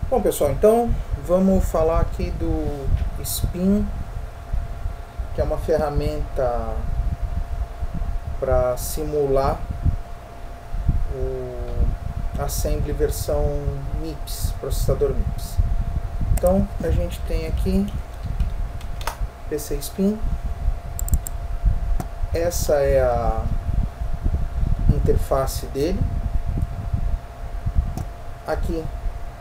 Bom, pessoal, então vamos falar aqui do Spin, que é uma ferramenta para simular o Assembly versão MIPS, processador MIPS. Então a gente tem aqui PC Spin, essa é a interface dele. Aqui,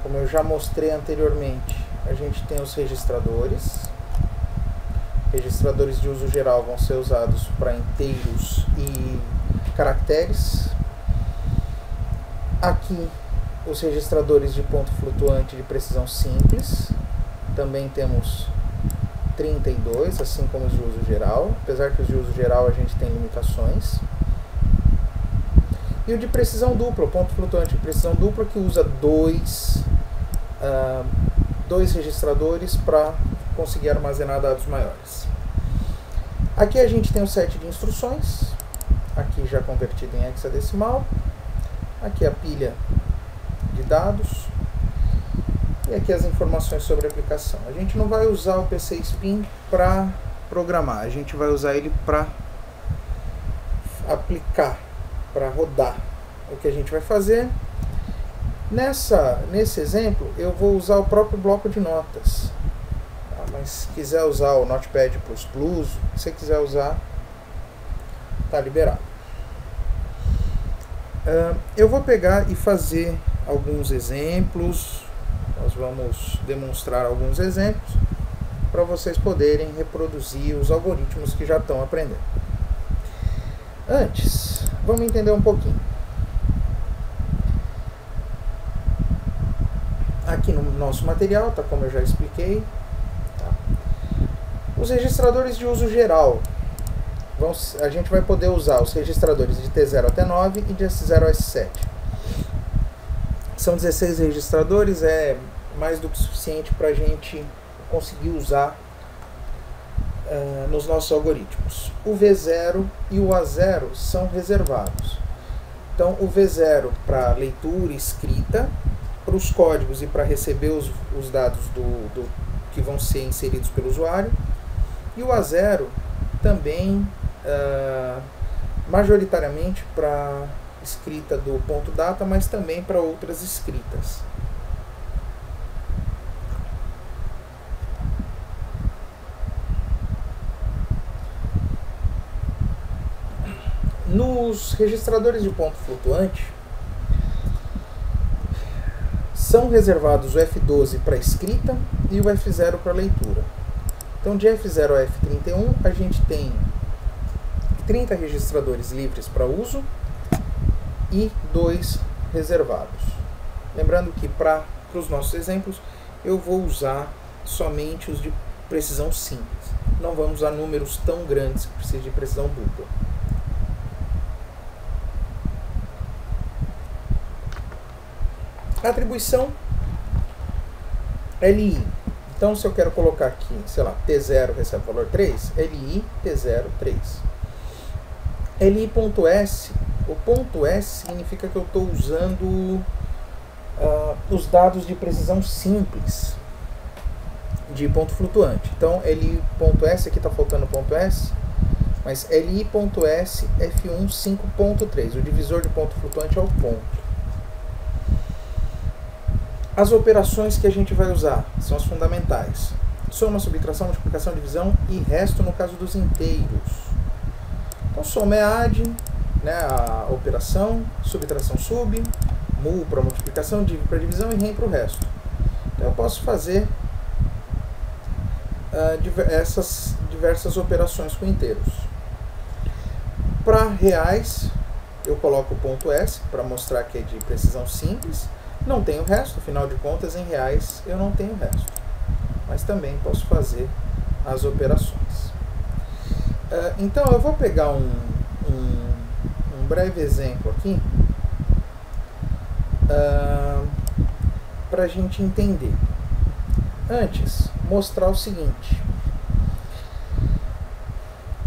como eu já mostrei anteriormente, a gente tem os registradores. Registradores de uso geral vão ser usados para inteiros e caracteres. Aqui, os registradores de ponto flutuante de precisão simples. Também temos 32, assim como os de uso geral, apesar que os de uso geral a gente tem limitações. E o de precisão dupla, o ponto flutuante de precisão dupla, que usa dois registradores para conseguir armazenar dados maiores. Aqui a gente tem o set de instruções, aqui já convertido em hexadecimal. Aqui a pilha de dados. E aqui as informações sobre a aplicação. A gente não vai usar o PC Spin para programar, a gente vai usar ele para aplicar, para rodar. O que a gente vai fazer? Nesse exemplo, eu vou usar o próprio bloco de notas. Mas se quiser usar o Notepad++, se você quiser usar, está liberado. Eu vou pegar e fazer alguns exemplos. Nós vamos demonstrar alguns exemplos para vocês poderem reproduzir os algoritmos que já estão aprendendo. Antes, vamos entender um pouquinho. Aqui no nosso material, tá, como eu já expliquei, tá? Os registradores de uso geral. A gente vai poder usar os registradores de T0 até 9 e de S0 a S7. São 16 registradores, é mais do que suficiente para a gente conseguir usar nos nossos algoritmos. O V0 e o A0 são reservados. Então, o V0 para leitura e escrita, para os códigos e para receber os dados que vão ser inseridos pelo usuário. E o A0 também, majoritariamente para escrita do ponto data, mas também para outras escritas. Nos registradores de ponto flutuante, são reservados o F12 para escrita e o F0 para leitura. Então, de F0 a F31, a gente tem 30 registradores livres para uso e 2 reservados. Lembrando que para os nossos exemplos, eu vou usar somente os de precisão simples. Não vamos usar números tão grandes que precisam de precisão dupla. Atribuição LI. Então, se eu quero colocar aqui, sei lá, T0 recebe valor 3, LI T0 3. LI.S, o ponto S significa que eu estou usando os dados de precisão simples de ponto flutuante. Então, LI.S, aqui está faltando ponto S, mas LI.S F1 5.3, o divisor de ponto flutuante é o ponto. As operações que a gente vai usar são as fundamentais. Soma, subtração, multiplicação, divisão e resto no caso dos inteiros. Então, soma é add, né, a operação, subtração sub, mul para multiplicação, div para divisão e rem para o resto. Então, eu posso fazer essas diversas operações com inteiros. Para reais, eu coloco o ponto S para mostrar que é de precisão simples. Não tenho o resto, afinal de contas, em reais eu não tenho o resto. Mas também posso fazer as operações. Então, eu vou pegar um breve exemplo aqui para a gente entender. Antes, mostrar o seguinte.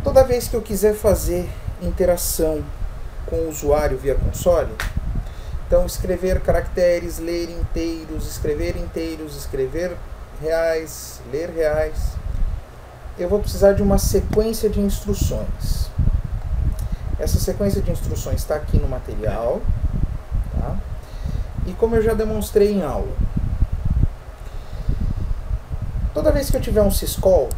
Toda vez que eu quiser fazer interação com o usuário via console, Então, escrever caracteres, ler inteiros, escrever reais, ler reais. Eu vou precisar de uma sequência de instruções. Essa sequência de instruções está aqui no material. Tá? E como eu já demonstrei em aula, toda vez que eu tiver um syscall,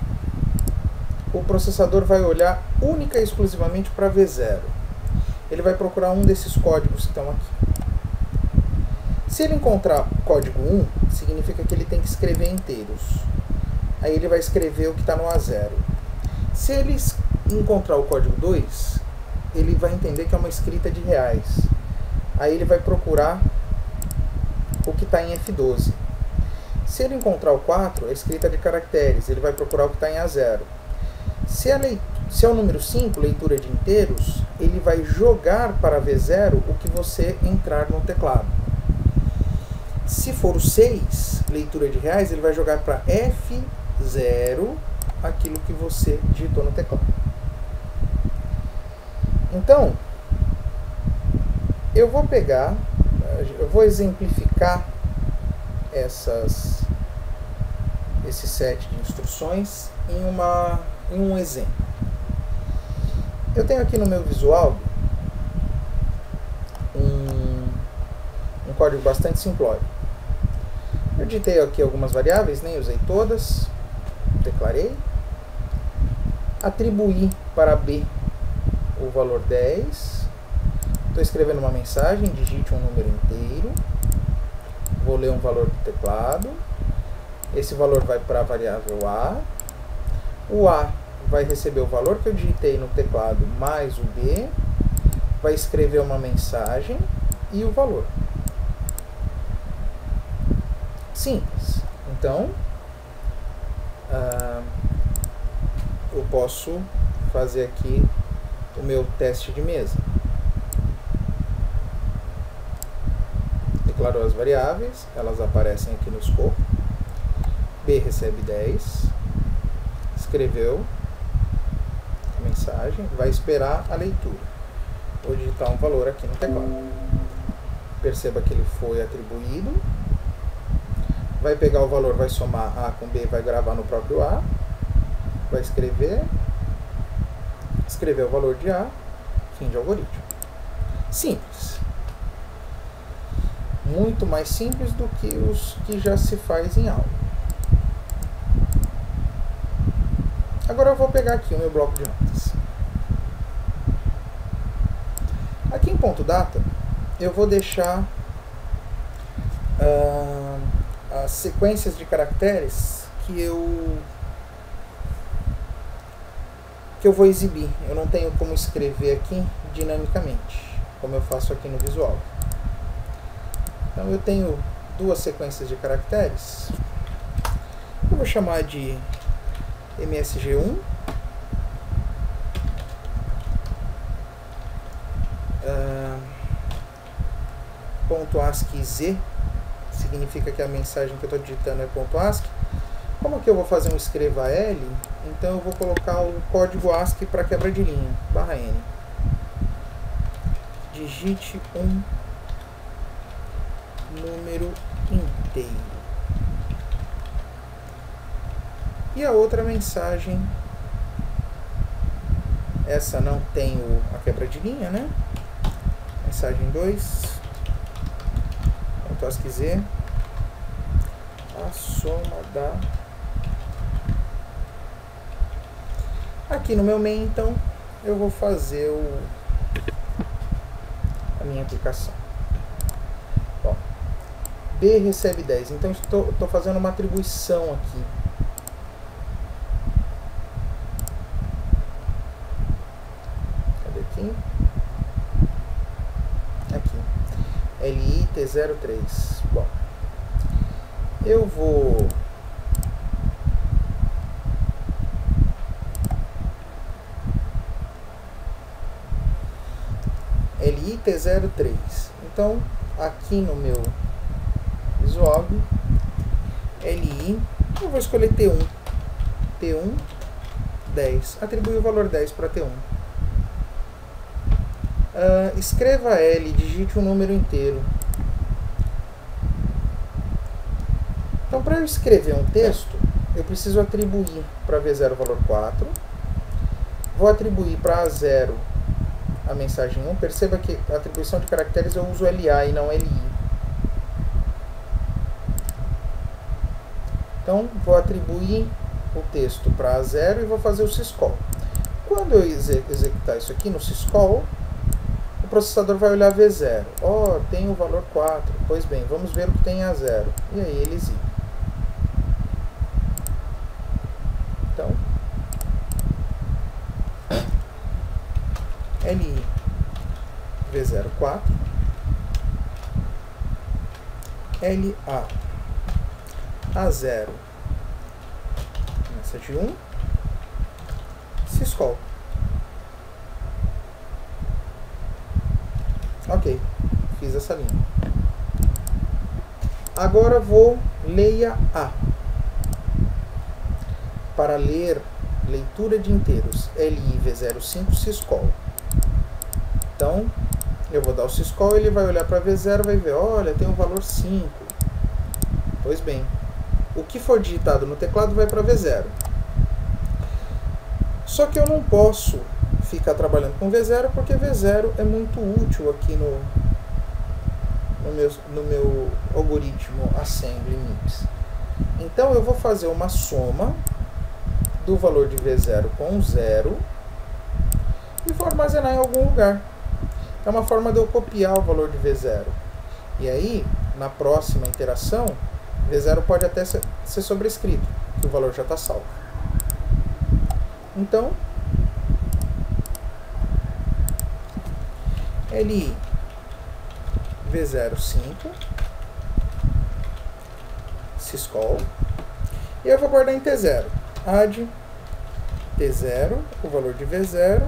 o processador vai olhar única e exclusivamente para V0. Ele vai procurar um desses códigos que estão aqui. Se ele encontrar código 1, significa que ele tem que escrever inteiros. Aí ele vai escrever o que está no A0. Se ele encontrar o código 2, ele vai entender que é uma escrita de reais. Aí ele vai procurar o que está em F12. Se ele encontrar o 4, é escrita de caracteres. Ele vai procurar o que está em A0. Se é o número 5, leitura de inteiros, ele vai jogar para V0 o que você entrar no teclado. Se for o 6, leitura de reais, ele vai jogar para F0 aquilo que você digitou no teclado. Então, eu vou exemplificar esse set de instruções em um exemplo. Eu tenho aqui no meu visual um código bastante simplório. Eu digitei aqui algumas variáveis, nem usei todas, declarei, atribuí para B o valor 10, estou escrevendo uma mensagem, digite um número inteiro, vou ler um valor do teclado, esse valor vai para a variável A, o A vai receber o valor que eu digitei no teclado mais o B, vai escrever uma mensagem e o valor. Simples. Então, eu posso fazer aqui o meu teste de mesa. Declarou as variáveis, elas aparecem aqui no escopo. B recebe 10, escreveu a mensagem, vai esperar a leitura. Vou digitar um valor aqui no teclado. Perceba que ele foi atribuído. Vai pegar o valor, vai somar A com B, vai gravar no próprio A. Vai escrever o valor de A, fim de algoritmo. Simples. Muito mais simples do que os que já se faz em aula. Agora eu vou pegar aqui o meu bloco de notas. Aqui em ponto data, eu vou deixar as sequências de caracteres que eu vou exibir. Eu não tenho como escrever aqui dinamicamente, como eu faço aqui no visual. Então eu tenho duas sequências de caracteres. Eu vou chamar de MSG1, ponto ASCII Z, significa que a mensagem que eu estou digitando é ponto ASCII. Como aqui eu vou fazer um escreva L, então eu vou colocar o código ASCII para quebra de linha, /N. Digite um número inteiro. E a outra mensagem, essa não tem a quebra de linha, né? Mensagem 2, ponto ASCII Z, a soma da... Aqui no meu main, então, eu vou fazer a minha aplicação. Bom, B recebe 10, então estou fazendo uma atribuição aqui. Cadê aqui? Aqui. LIT03. Bom, eu vou... LIT03. Então, aqui no meu visual, LI, eu vou escolher T1. T1, 10. Atribui o valor 10 para T1. Escreva L, digite um número inteiro. para eu escrever um texto, eu preciso atribuir para V0 o valor 4. Vou atribuir para A0 a mensagem 1. Perceba que a atribuição de caracteres eu uso LA e não LI. Então, vou atribuir o texto para A0 e vou fazer o syscall. Quando eu executar isso aqui no syscall, o processador vai olhar V0. Ó, tem o valor 4. Pois bem, vamos ver o que tem em A0. E aí ele exige. Então, LI V0 4, LA A0 message 1, syscall. Ok, fiz essa linha. Agora vou leia A. Para ler leitura de inteiros, LI V05 syscall. Então, eu vou dar o syscall, ele vai olhar para V0 e vai ver, olha, tem um valor 5. Pois bem, o que for digitado no teclado vai para V0. Só que eu não posso ficar trabalhando com V0, porque V0 é muito útil aqui no meu algoritmo Assembly Mix. Então eu vou fazer uma soma do valor de V0 com 0 e vou armazenar em algum lugar. É uma forma de eu copiar o valor de V0. E aí, na próxima iteração, V0 pode até ser sobrescrito, que o valor já está salvo. Então, LI V05 syscall, e eu vou guardar em T0. Add T0, o valor de V0,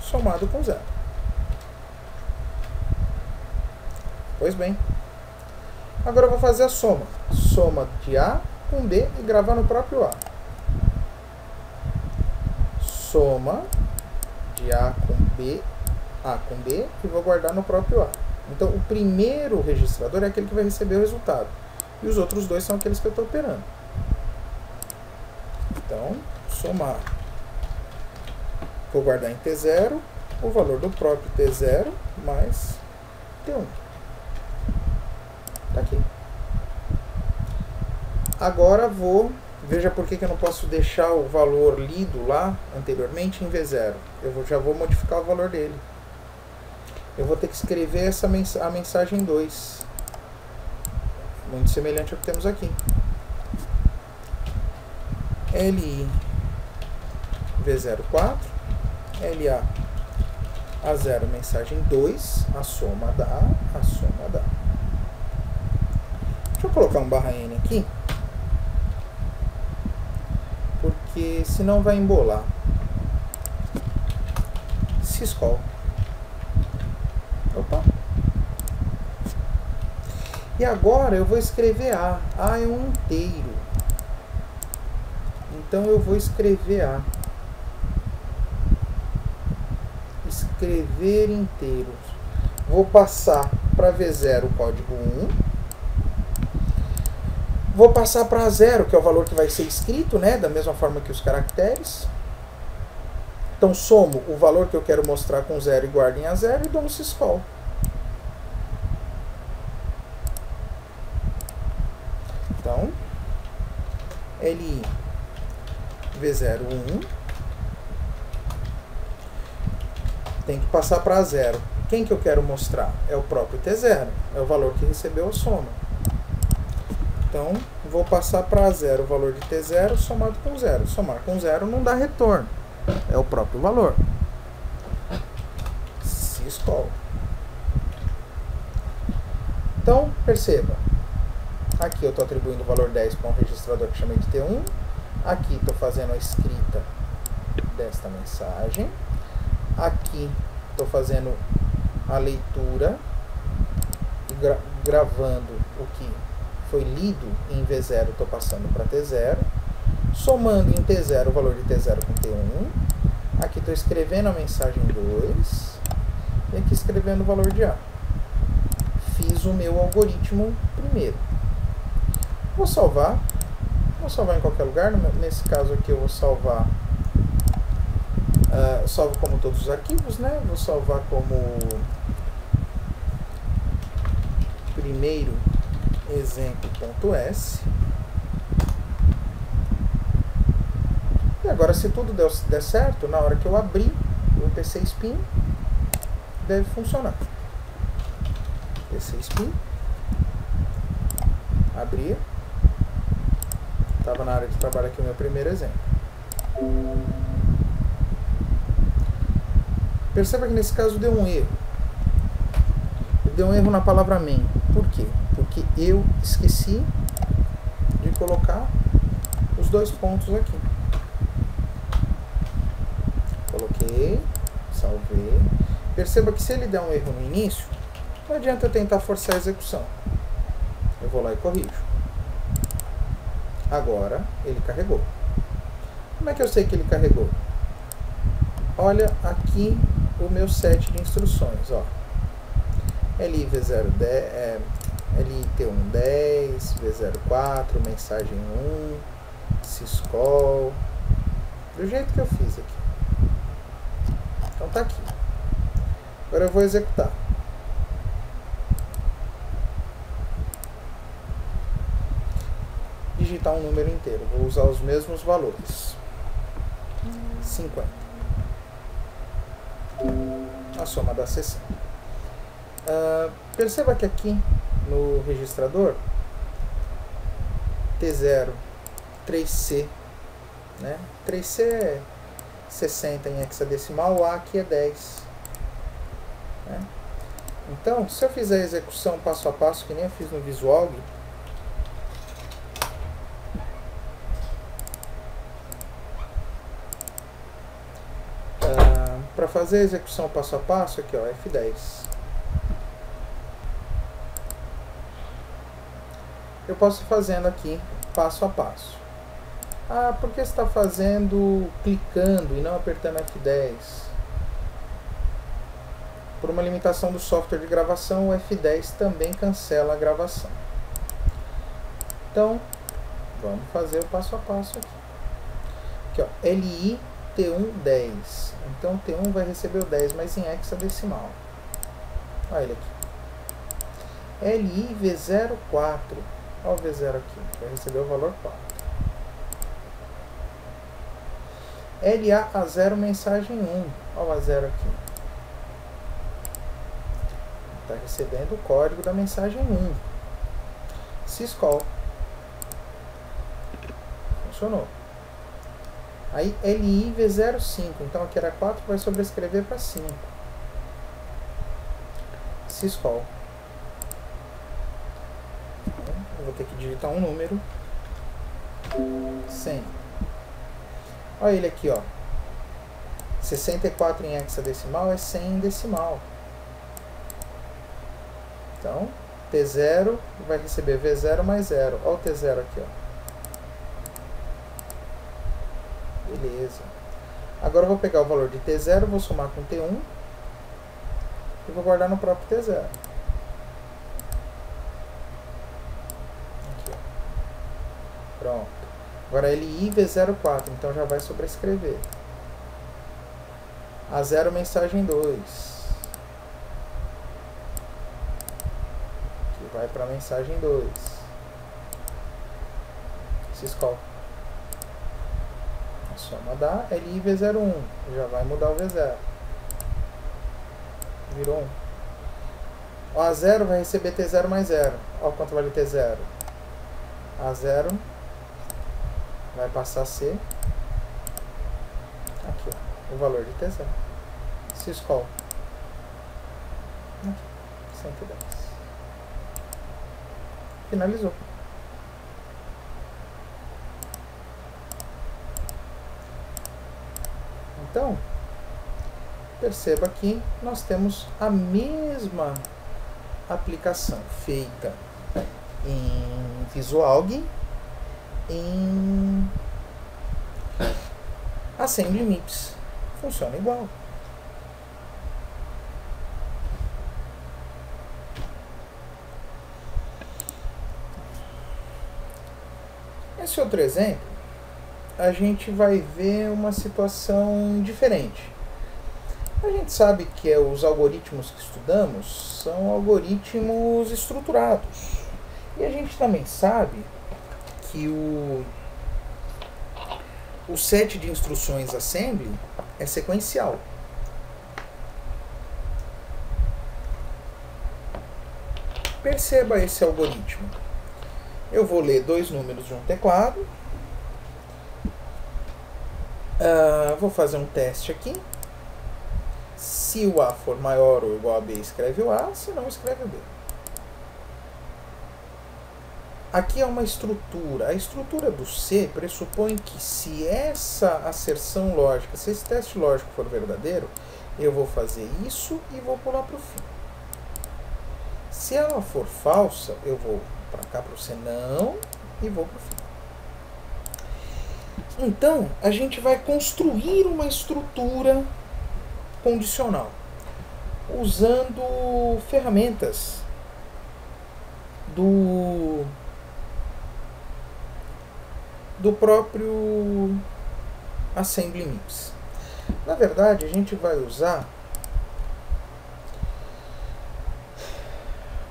somado com 0. Pois bem. Agora eu vou fazer a soma. Soma de A com B e gravar no próprio A. Soma de A com B e vou guardar no próprio A. Então o primeiro registrador é aquele que vai receber o resultado. E os outros dois são aqueles que eu estou operando. Então, somar. Vou guardar em T0 o valor do próprio T0 mais T1. Está aqui. Agora veja por que eu não posso deixar o valor lido lá anteriormente em V0. Eu já vou modificar o valor dele. Eu vou ter que escrever a mensagem 2. Muito semelhante ao que temos aqui. LI V04, LA A0 mensagem 2, a soma da. Deixa eu colocar um /n aqui, porque senão vai embolar. Syscall. Opa. E agora eu vou escrever A. A é um inteiro. Então eu vou escrever A. Escrever inteiros. Vou passar para V0 o código 1. Vou passar para A0, que é o valor que vai ser escrito, né? Da mesma forma que os caracteres. Então somo o valor que eu quero mostrar com 0 e guardo em A0 e dou um syscall. Então, LI V01 tem que passar para A0. Quem que eu quero mostrar? É o próprio T0, é o valor que recebeu a soma. Então, vou passar para A0 o valor de T0 somado com 0. Somar com 0 não dá retorno, é o próprio valor. Syscall. Então, perceba. Aqui eu estou atribuindo o valor 10 para um registrador que chamei de T1. Aqui estou fazendo a escrita desta mensagem. Aqui estou fazendo a leitura e gravando o que foi lido em V0, estou passando para T0. Somando em T0 o valor de T0 com T1. Aqui estou escrevendo a mensagem 2. E aqui escrevendo o valor de A. Fiz o meu algoritmo primeiro. Vou salvar. posso salvar em qualquer lugar. Nesse caso aqui eu vou salvar, salvo como todos os arquivos, né? Vou salvar como primeiro exemplo.s. E agora, se tudo der certo, na hora que eu abrir o PC Spin, deve funcionar. PC Spin, abrir. Estava na área de trabalho aqui o meu primeiro exemplo. Perceba que nesse caso deu um erro. Deu um erro na palavra main. Por quê? Porque eu esqueci de colocar os dois pontos aqui. Coloquei, salvei. Perceba que se ele der um erro no início, não adianta eu tentar forçar a execução. Eu vou lá e corrijo. Agora ele carregou. Como é que eu sei que ele carregou? Olha aqui o meu set de instruções. Ó. LIV010, LIT110, V04, mensagem 1, syscall. Do jeito que eu fiz aqui. Então tá aqui. Agora eu vou executar. Digitar um número inteiro. Vou usar os mesmos valores. 50. A soma dá 60. Perceba que aqui no registrador T0, 3C, né? 3C é 60 em hexadecimal, o A aqui é 10. Né? Então, se eu fizer a execução passo a passo, que nem eu fiz no Visualg, para fazer a execução passo a passo, aqui ó, F10. Eu posso ir fazendo aqui passo a passo. Ah, por que você está fazendo clicando e não apertando F10? Por uma limitação do software de gravação, o F10 também cancela a gravação. Então, vamos fazer o passo a passo aqui. Aqui ó, LI T1 10. Então T1 vai receber o 10, mas em hexadecimal. Olha ele aqui. LI V04. Olha o V0 aqui. Vai receber o valor 4. LA A0 mensagem 1. Olha o A0 aqui. Está recebendo o código da mensagem 1. Syscall. Funcionou. Aí LI V05, então aqui era 4, vai sobrescrever para 5. Syscall. Eu vou ter que digitar um número. 100. Olha ele aqui, ó. 64 em hexadecimal é 100 em decimal. Então, T0 vai receber V0 mais 0. Olha o T0 aqui, ó. Beleza. Agora eu vou pegar o valor de T0, vou somar com T1 e vou guardar no próprio T0. Aqui, ó. Pronto. Agora LI V04, então já vai sobrescrever. A0 mensagem 2. Que vai para a mensagem 2. Syscall. A soma dá LI V01. Já vai mudar o V0. Virou 1. O A0 vai receber T0 mais 0. Olha quanto vale T0. A0 vai passar a ser aqui, ó, o valor de T0. Syscall. Aqui, 110. Finalizou. Então, perceba que nós temos a mesma aplicação feita em Visualg, em Assembly MIPS. Funciona igual. Nesse outro exemplo, a gente vai ver uma situação diferente. A gente sabe que os algoritmos que estudamos são algoritmos estruturados. E a gente também sabe que o set de instruções assembly é sequencial. Perceba esse algoritmo. Eu vou ler 2 números de um teclado. Vou fazer um teste aqui. Se o A for maior ou igual a B, escreve o A, se não, escreve o B. Aqui é uma estrutura. A estrutura do C pressupõe que se essa asserção lógica, se esse teste lógico for verdadeiro, eu vou fazer isso e vou pular para o fim. Se ela for falsa, eu vou para cá para o C não e vou para o fim. Então, a gente vai construir uma estrutura condicional usando ferramentas do próprio Assembly Mix. Na verdade, a gente vai usar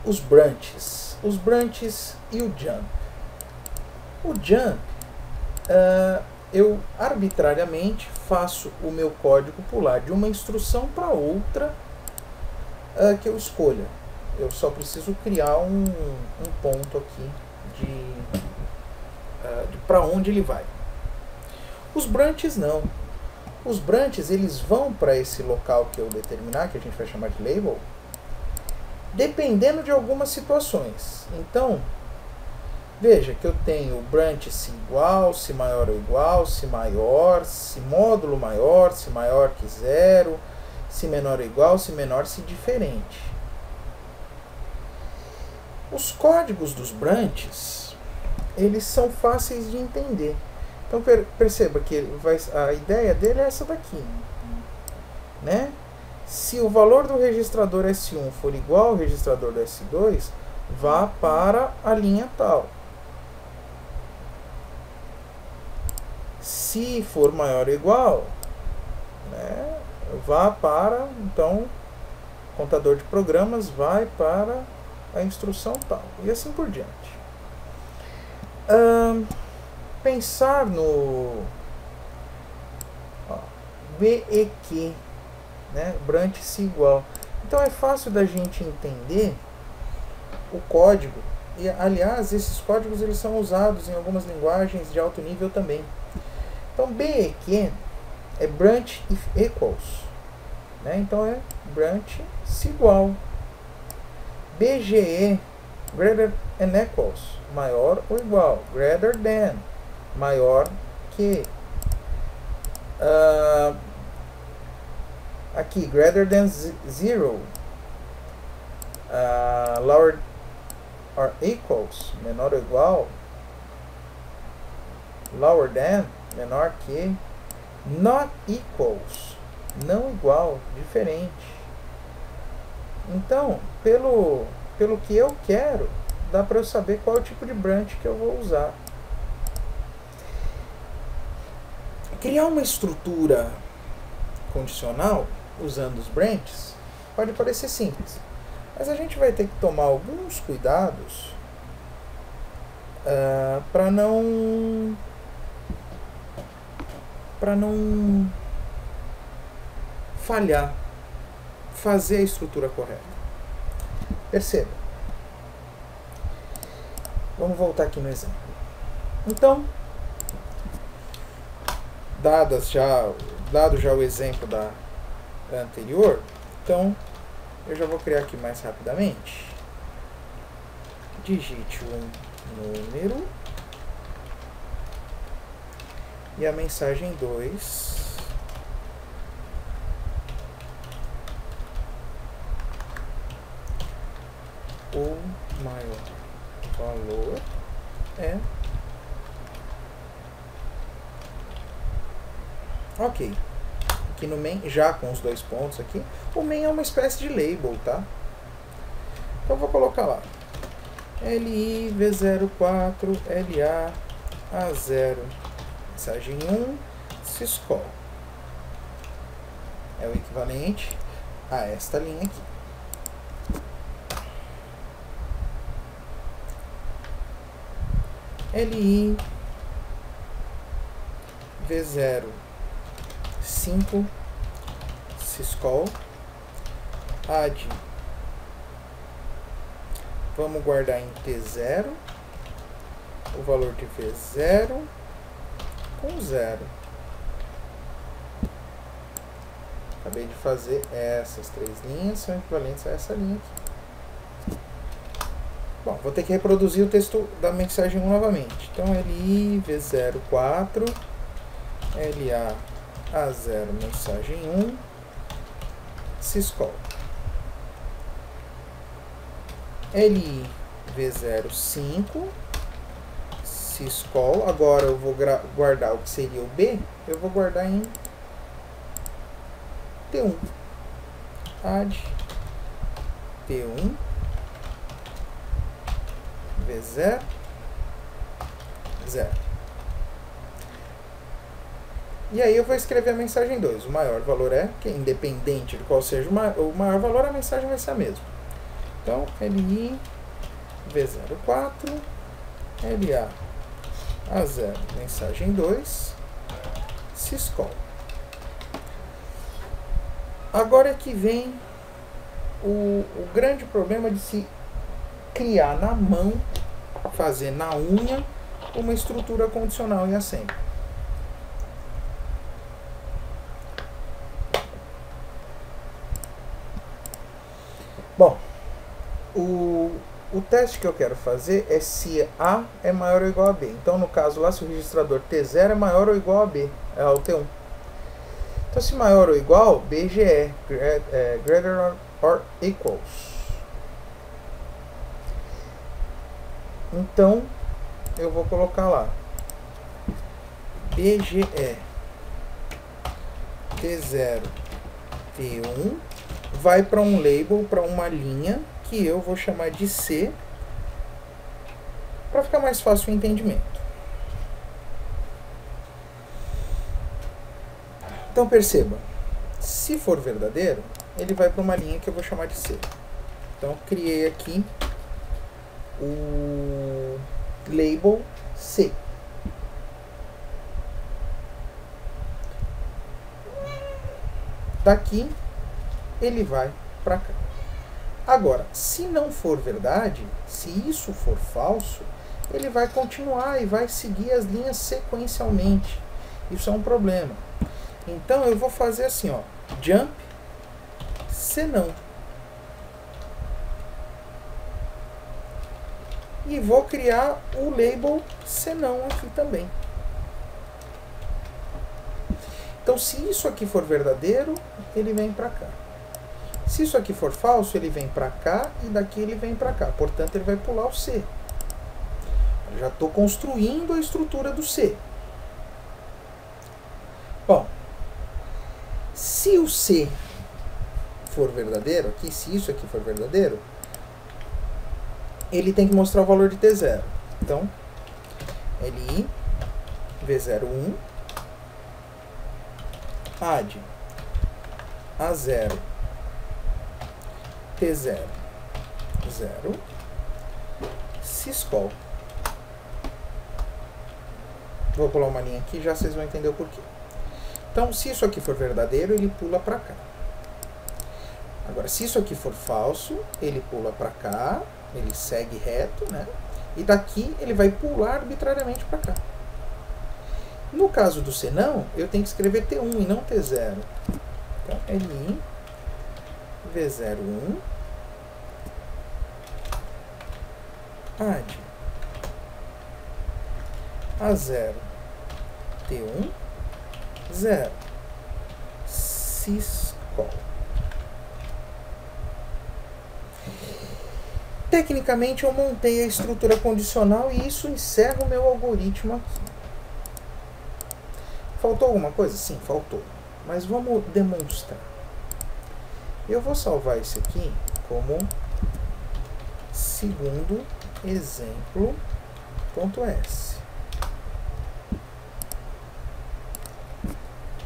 os branches e o jump. O jump, eu arbitrariamente faço o meu código pular de uma instrução para outra que eu escolha. Eu só preciso criar um ponto aqui de para onde ele vai. Os branches não. Os branches eles vão para esse local que eu determinar, que a gente vai chamar de label, dependendo de algumas situações. Então, veja que eu tenho branch se igual, se maior ou igual, se maior, se módulo maior, se maior que 0, se menor ou igual, se menor, se diferente. Os códigos dos branches, eles são fáceis de entender. Então perceba que a ideia dele é essa daqui, né? Se o valor do registrador S1 for igual ao registrador do S2, vá para a linha tal. Se for maior ou igual, né, vá para, então, o contador de programas vai para a instrução tal, e assim por diante. Pensar no BEQ, né, branch se igual. Então é fácil da gente entender o código, e aliás, esses códigos eles são usados em algumas linguagens de alto nível também. Então BEQ é branch if equals, né? Então é branch se igual. BGE, greater than equals, maior ou igual, greater than, maior que. Aqui, greater than 0, lower or equals, menor ou igual, lower than, menor que, not equals, não igual, diferente. Então, pelo que eu quero, dá para eu saber qual é o tipo de branch que eu vou usar. Criar uma estrutura condicional usando os branches pode parecer simples, mas a gente vai ter que tomar alguns cuidados para não falhar, fazer a estrutura correta. Perceba. Vamos voltar aqui no exemplo. Então, dado já o exemplo da anterior, então eu já vou criar aqui mais rapidamente. Digite um número e a mensagem 2. O maior valor é... Ok. Aqui no main, já com os 2 pontos aqui, o main é uma espécie de label, tá? Então eu vou colocar lá. LI V04 LA A0, mensagem 1, syscall. É o equivalente a esta linha aqui. LI V0 5 syscall add, vamos guardar em T0 o valor de V0 com 0. Acabei de fazer essas três linhas, são equivalentes a essa linha aqui. Bom, vou ter que reproduzir o texto da mensagem 1 novamente. Então, LI V04 LA A0 mensagem 1 syscall. LI V05 syscall. Agora eu vou guardar o que seria o B, eu vou guardar em T1. Add T1 V0 0. E aí eu vou escrever a mensagem 2. O maior valor é, que independente de qual seja o maior valor, a mensagem vai ser a mesma. Então, LI V04 LA A0 mensagem 2 syscall. Agora é que vem o grande problema de se criar na mão, fazer na unha, uma estrutura condicional em assembly. Bom, o teste que eu quero fazer é se A é maior ou igual a B. Então, no caso lá, se o registrador T0 é maior ou igual a B, é o T1. Então, se maior ou igual, BGE, greater or equals. Então, eu vou colocar lá BGE T0 T1 vai para um label, para uma linha que eu vou chamar de C, para ficar mais fácil o entendimento. Então perceba, se for verdadeiro, ele vai para uma linha que eu vou chamar de C. Então criei aqui o label C. Daqui ele vai para cá. Agora, se não for verdade, se isso for falso, ele vai continuar e vai seguir as linhas sequencialmente. Isso é um problema. Então eu vou fazer assim, ó, jump se não. E vou criar o label se não aqui também. Então, se isso aqui for verdadeiro, ele vem para cá. Se isso aqui for falso, ele vem para cá e daqui ele vem para cá. Portanto, ele vai pular o C. Eu já estou construindo a estrutura do C. Bom, se o C for verdadeiro, aqui, se isso aqui for verdadeiro, ele tem que mostrar o valor de T0. Então, LI V01 add A0 T0 0 syscall. Vou pular uma linha aqui, já vocês vão entender o porquê. Então, se isso aqui for verdadeiro, ele pula para cá. Agora, se isso aqui for falso, ele pula para cá, ele segue reto, né? E daqui ele vai pular arbitrariamente para cá. No caso do senão, eu tenho que escrever T1 e não T0. Então, LI V01 add A0 T1 0 syscall. Tecnicamente eu montei a estrutura condicional e isso encerra o meu algoritmo aqui. Faltou alguma coisa? Sim, faltou. Mas vamos demonstrar. Eu vou salvar isso aqui como segundo exemplo.s.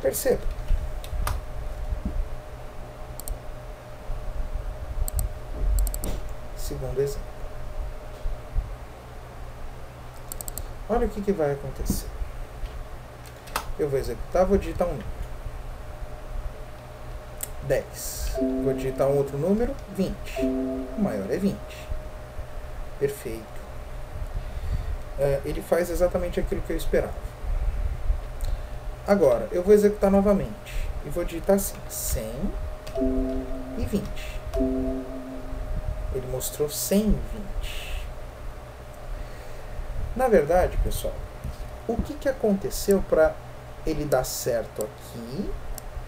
Perceba. Segundo exemplo. Olha o que vai acontecer. Eu vou executar, vou digitar um número. 10. Vou digitar um outro número, 20. O maior é 20. Perfeito. Ele faz exatamente aquilo que eu esperava. Agora, eu vou executar novamente. E vou digitar assim, 100 e 20. Ele mostrou 120. Na verdade, pessoal, o que aconteceu para ele dar certo aqui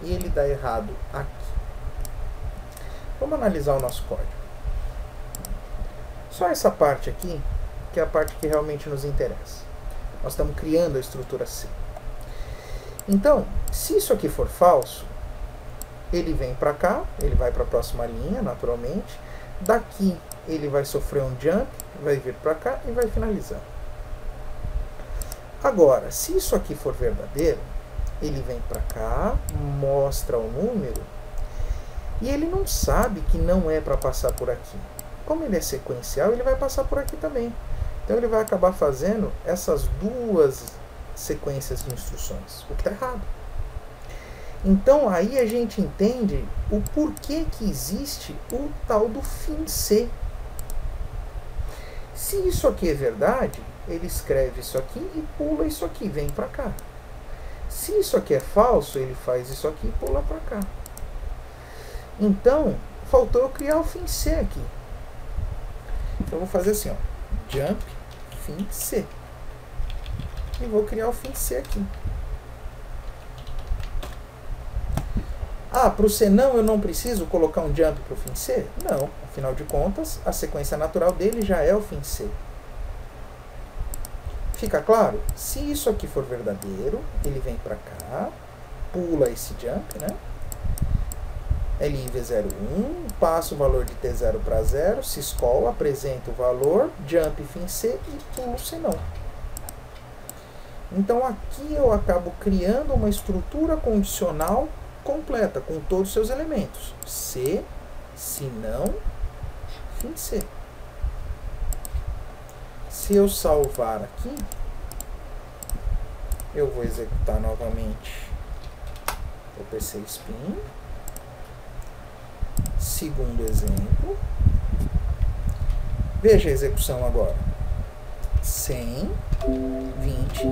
e ele dar errado aqui? Vamos analisar o nosso código. Só essa parte aqui, que é a parte que realmente nos interessa. Nós estamos criando a estrutura C. Então, se isso aqui for falso, ele vem para cá, ele vai para a próxima linha, naturalmente. Daqui, ele vai sofrer um jump, vai vir para cá e vai finalizar. Agora, se isso aqui for verdadeiro, ele vem para cá, mostra o número, e ele não sabe que não é para passar por aqui. Como ele é sequencial, ele vai passar por aqui também. Então ele vai acabar fazendo essas duas sequências de instruções, o que está errado. Então aí a gente entende o porquê que existe o tal do fim C. Se isso aqui é verdade, ele escreve isso aqui e pula isso aqui, vem para cá. Se isso aqui é falso, ele faz isso aqui e pula para cá. Então, faltou eu criar o fim C aqui. Então eu vou fazer assim, ó, jump, fim C. E vou criar o fim C aqui. Ah, para o C não, eu não preciso colocar um jump para o fim C? Não, afinal de contas, a sequência natural dele já é o fim C. Fica claro? Se isso aqui for verdadeiro, ele vem para cá, pula esse jump, né? LIV01, passa o valor de T0 para 0, syscall, apresenta o valor, jump fim C e pula o C não. Então aqui eu acabo criando uma estrutura condicional completa, com todos os seus elementos. C, se não, fim C. Se eu salvar aqui, eu vou executar novamente o PC Spin. Segundo exemplo. Veja a execução agora. 100, 20,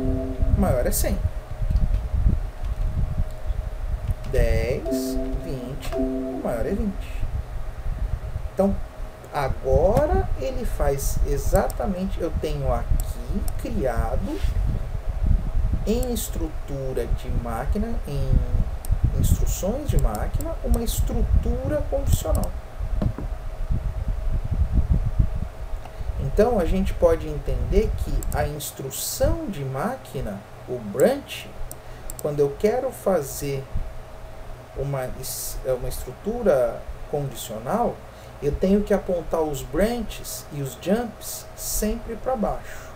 maior é 100. 10, 20, maior é 20. Então, agora ele faz exatamente, eu tenho aqui criado em estrutura de máquina, em instruções de máquina, uma estrutura condicional. Então, a gente pode entender que a instrução de máquina, o branch, quando eu quero fazer uma estrutura condicional, eu tenho que apontar os branches e os jumps sempre para baixo.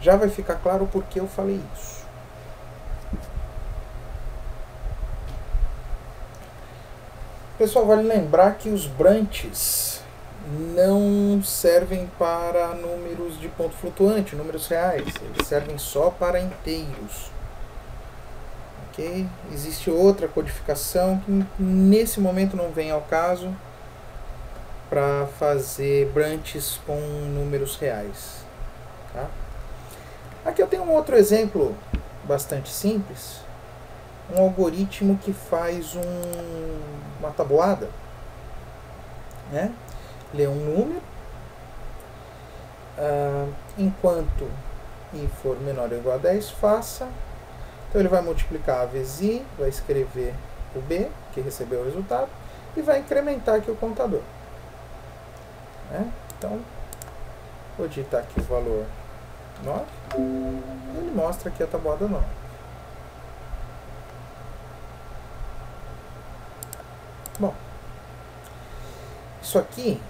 Já vai ficar claro por que eu falei isso. Pessoal, vale lembrar que os branches não servem para números de ponto flutuante, números reais. Eles servem só para inteiros. Ok? Existe outra codificação que nesse momento não vem ao caso para fazer branches com números reais. Tá? Aqui eu tenho um outro exemplo bastante simples. Um algoritmo que faz uma tabuada, né? Lê um número, enquanto i for menor ou igual a 10, faça. Então ele vai multiplicar a vezes i, vai escrever o b, que recebeu o resultado, e vai incrementar aqui o contador. Né? Então, vou digitar aqui o valor 9, e ele mostra aqui a tabuada 9. Bom, isso aqui,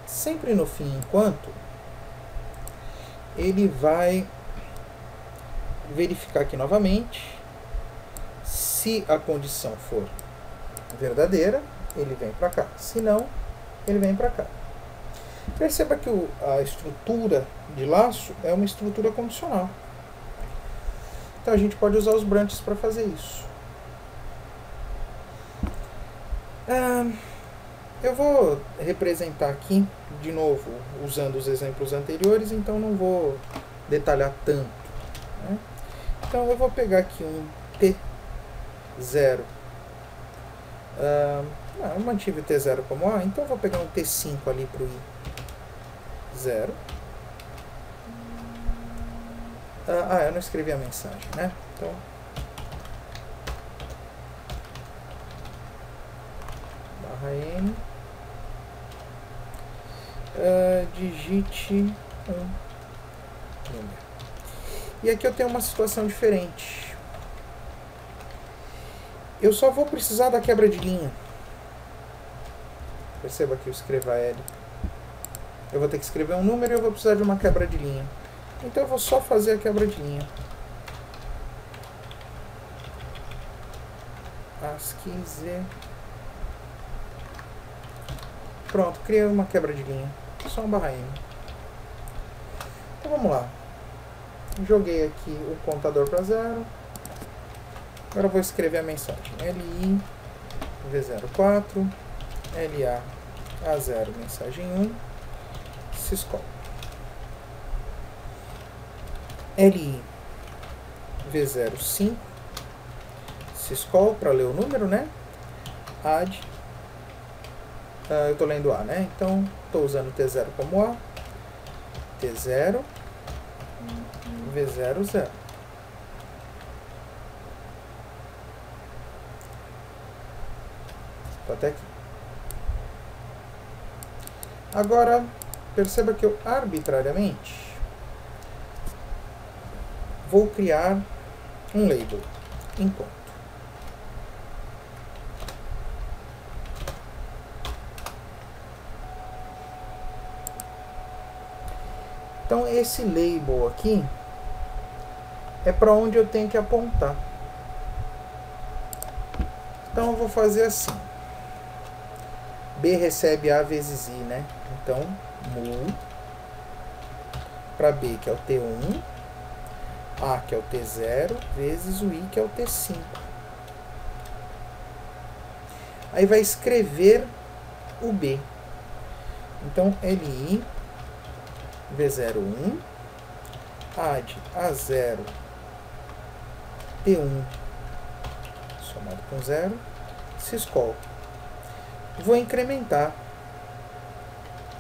sempre no fim enquanto, ele vai verificar aqui novamente, Se a condição for verdadeira, ele vem para cá. Se não, ele vem para cá. Perceba que a estrutura de laço é uma estrutura condicional. Então a gente pode usar os branches para fazer isso. Eu vou representar aqui, de novo, usando os exemplos anteriores, então não vou detalhar tanto, né? Então eu vou pegar aqui um T0. Eu mantive o T0 como A, então eu vou pegar um T5 ali para o I0. Eu não escrevi a mensagem, né? Então, barra N, digite um número. E aqui eu tenho uma situação diferente. Eu só vou precisar da quebra de linha. Perceba que eu escrevo a L. Eu vou ter que escrever um número e eu vou precisar de uma quebra de linha. Então eu vou só fazer a quebra de linha. ASCII Z. Pronto, criei uma quebra de linha. Só um barra M. Então vamos lá. Joguei aqui o contador para 0. Agora eu vou escrever a mensagem. LI V04 LA A0 mensagem 1 syscall. LI V05 syscall para ler o número, né? Add. Eu estou lendo A, né? Então estou usando T0 como A. T0 V00. Estou até aqui. Agora, perceba que eu arbitrariamente vou criar um label enquanto. Então esse label aqui é para onde eu tenho que apontar. Então eu vou fazer assim. B recebe A vezes I, né? Então, mu para B, que é o T1, A, que é o T0, vezes o I, que é o T5. Aí vai escrever o B. Então, LI V01 add A0 T1 somado com 0 syscall. Vou incrementar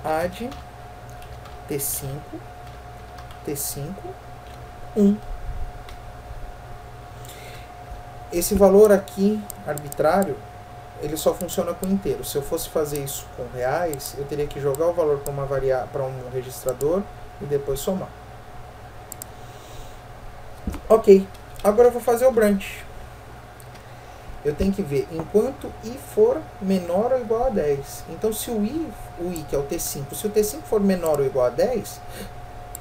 add T5 1. Esse valor aqui arbitrário, ele só funciona com inteiro. Se eu fosse fazer isso com reais, eu teria que jogar o valor para um registrador e depois somar. Ok, agora eu vou fazer o branch. Eu tenho que ver enquanto I for menor ou igual a 10. Então, se o I que é o T5, se o T5 for menor ou igual a 10,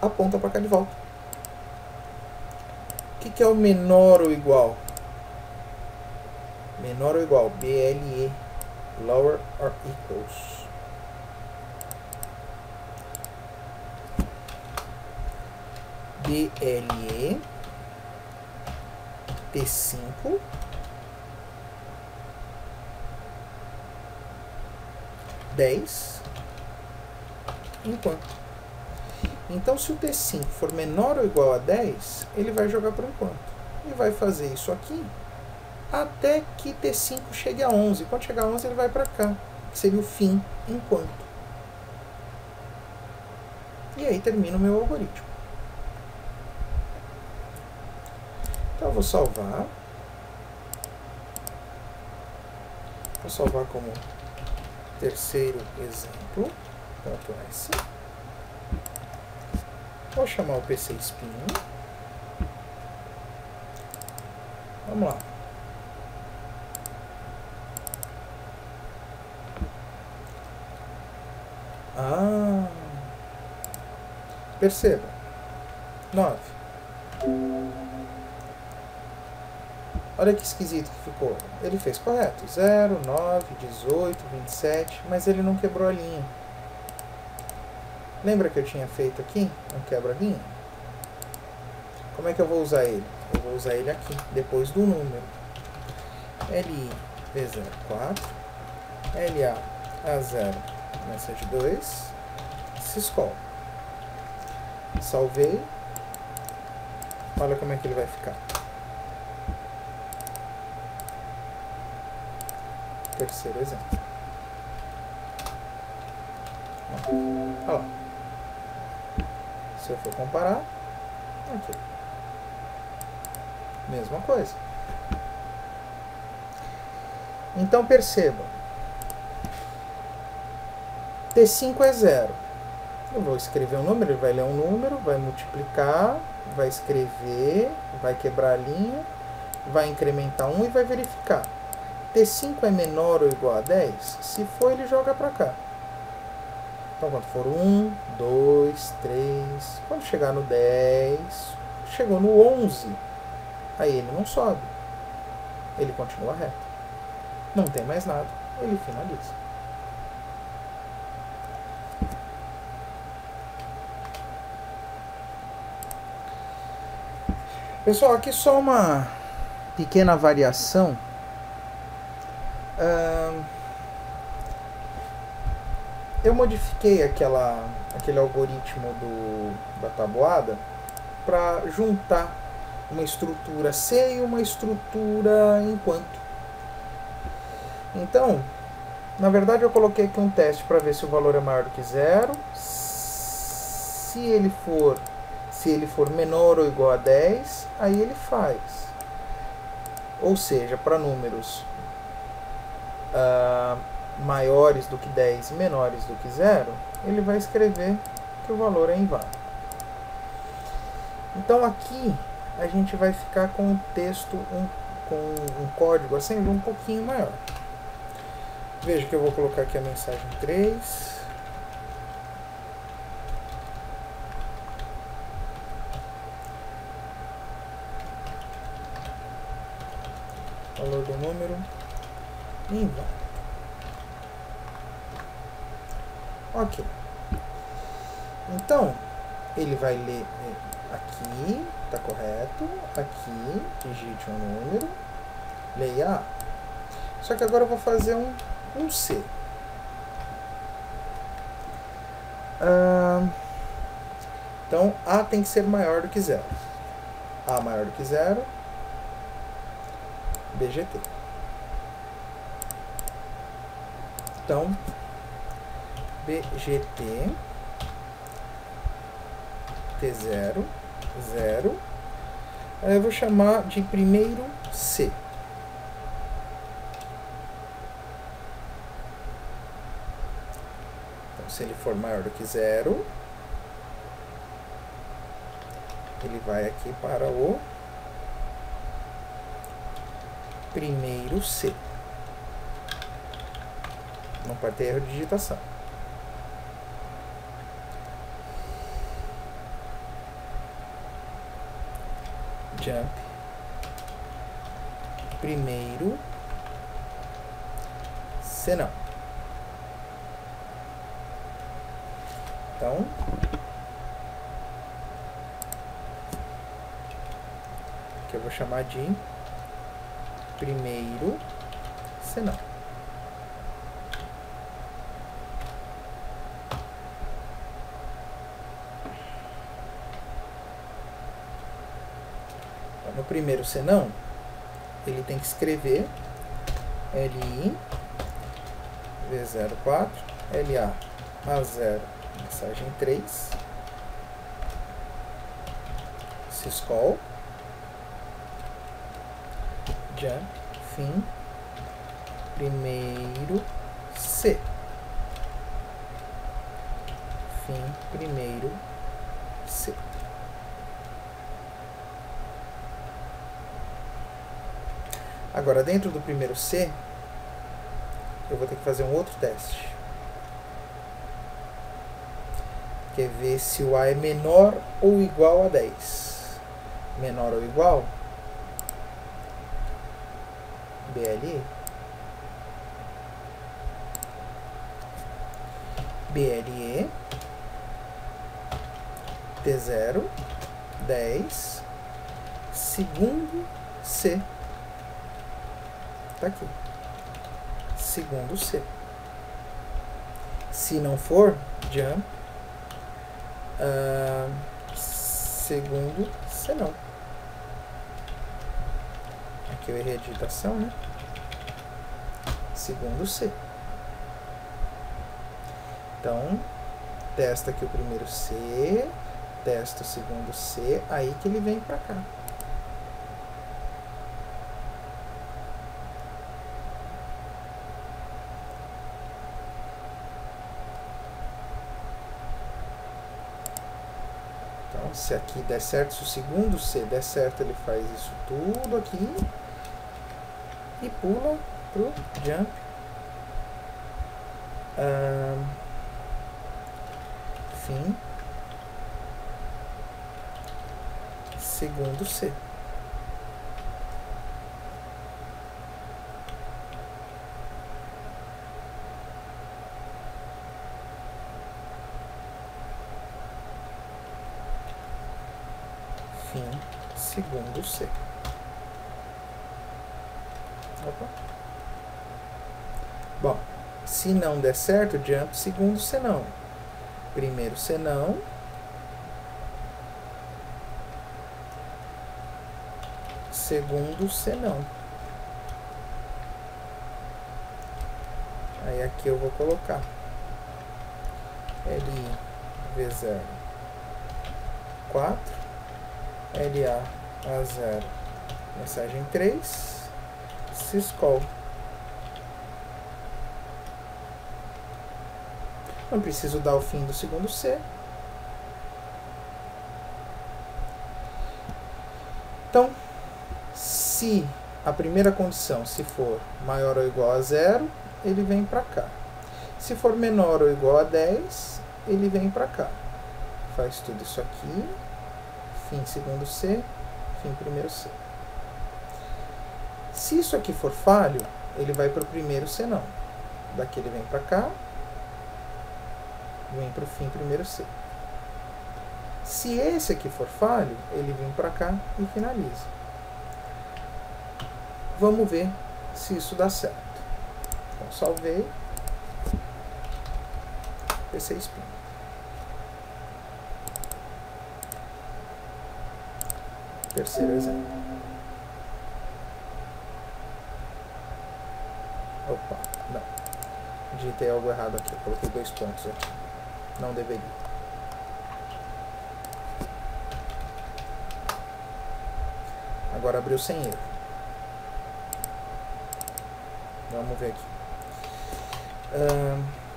aponta para cá de volta. O que é o menor ou igual? Menor ou igual, BLE, lower or equals. BLE, T5, enquanto. Então, se o T5 for menor ou igual a 10, ele vai jogar por enquanto. E vai fazer isso aqui até que T5 chegue a 11. Quando chegar a 11, ele vai para cá, que seria o fim enquanto. E aí termina o meu algoritmo. Então eu vou salvar. Vou salvar como terceiro exemplo. .s. Vou chamar o PC Spin. Vamos lá. Perceba. 9. Olha que esquisito que ficou. Ele fez correto. 0, 9, 18, 27, mas ele não quebrou a linha. Lembra que eu tinha feito aqui um quebra-linha? Como é que eu vou usar ele? Eu vou usar ele aqui, depois do número. LI V04, LA A0 message 2, syscall. Salvei. Olha como é que ele vai ficar. Terceiro exemplo. Olha lá. Se eu for comparar, aqui. Mesma coisa. Então perceba. T5 é 0. Eu vou escrever um número, ele vai ler um número, vai multiplicar, vai escrever, vai quebrar a linha, vai incrementar 1 e vai verificar. T5 é menor ou igual a 10? Se for, ele joga para cá. Então, quando for 1, 2, 3, quando chegar no 10, chegou no 11, aí ele não sobe. Ele continua reto. Não tem mais nada, ele finaliza. Pessoal, aqui só uma pequena variação. Eu modifiquei aquele algoritmo da tabuada para juntar uma estrutura C e uma estrutura enquanto. Então, na verdade eu coloquei aqui um teste para ver se o valor é maior do que 0. Se ele for menor ou igual a 10, aí ele faz. Ou seja, para números maiores do que 10 e menores do que 0, ele vai escrever que o valor é inválido. Então aqui a gente vai ficar com o texto, com um código assim um pouquinho maior. Veja que eu vou colocar aqui a mensagem 3. Valor do número inválido. Ok. Então, ele vai ler aqui, está correto. Aqui, digite um número. Leia A. Só que agora eu vou fazer um C. Então, A tem que ser maior do que 0. A maior do que 0. BGT. Então, BGT T0, 0. Aí eu vou chamar de primeiro C. Então, se ele for maior do que 0, ele vai aqui para o primeiro C. Não pode ter erro de digitação. Jump. Primeiro C não. Então, que eu vou chamar de primeiro C não. No primeiro senão, ele tem que escrever LI V04 LA A0 mensagem 3 syscall jump fim primeiro C fim primeiro C. Agora, dentro do primeiro C, eu vou ter que fazer um outro teste. Que é ver se o A é menor ou igual a 10. Menor ou igual, BLE. BLE T0 10 segundo C. Tá aqui. Segundo C. Se não for, jump segundo C não. Aqui eu errei a digitação, né? Segundo C. Então, testa aqui o primeiro C, testa o segundo C, aí que ele vem pra cá. Então, se aqui der certo, se o segundo C der certo, ele faz isso tudo aqui e pula pro jump. Fim. Segundo C. Fim. Segundo C. Opa. Bom, se não der certo, jump segundo C não. Primeiro C não. Segundo C não. Aí aqui eu vou colocar LV0 4, LA A0 mensagem 3, syscall. Não preciso dar o fim do segundo C. Então, se a primeira condição, se for maior ou igual a 0, ele vem para cá. Se for menor ou igual a 10, ele vem para cá. Faz tudo isso aqui. Fim segundo C, fim primeiro C. Se isso aqui for falho, ele vai para o primeiro C não. Daqui ele vem para cá. Vem para o fim primeiro C. Se esse aqui for falho, ele vem para cá e finaliza. Vamos ver se isso dá certo. Então, salvei. PC Spin. Terceiro exemplo. Opa, não. Digitei algo errado aqui. Coloquei 2 pontos aqui. Não deveria. Agora abriu sem erro. Vamos ver aqui.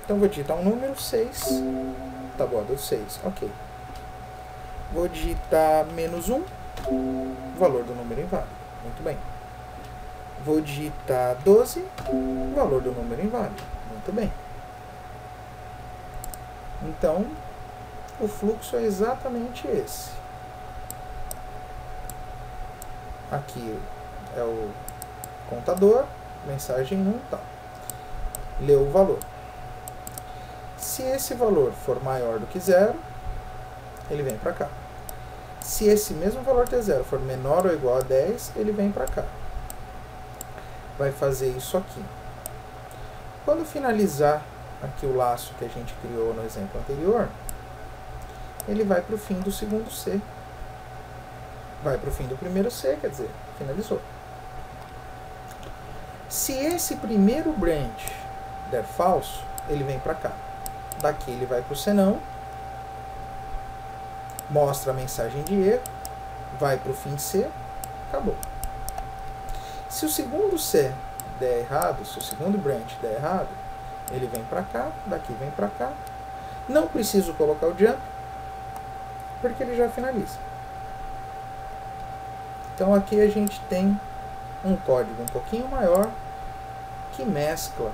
Então vou digitar um número 6. Tá bom, deu 6. Ok. Vou digitar -1. Valor do número inválido. Muito bem. Vou digitar 12. Valor do número inválido. Muito bem. Então, o fluxo é exatamente esse. Aqui é o contador, mensagem 1, tá. Leu o valor. Se esse valor for maior do que 0, ele vem para cá. Se esse mesmo valor T0 for menor ou igual a 10, ele vem para cá. Vai fazer isso aqui. Quando finalizar aqui o laço que a gente criou no exemplo anterior, ele vai para o fim do segundo C. Vai para o fim do primeiro C, quer dizer, finalizou. Se esse primeiro branch der falso, ele vem para cá. Daqui ele vai para o C não, mostra a mensagem de erro, vai para o fim C, acabou. Se o segundo C der errado, se o segundo branch der errado, ele vem para cá, daqui vem para cá. Não preciso colocar o jump, porque ele já finaliza. Então aqui a gente tem um código um pouquinho maior que mescla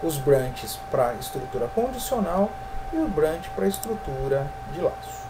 os branches para estrutura condicional e o branch para estrutura de laço.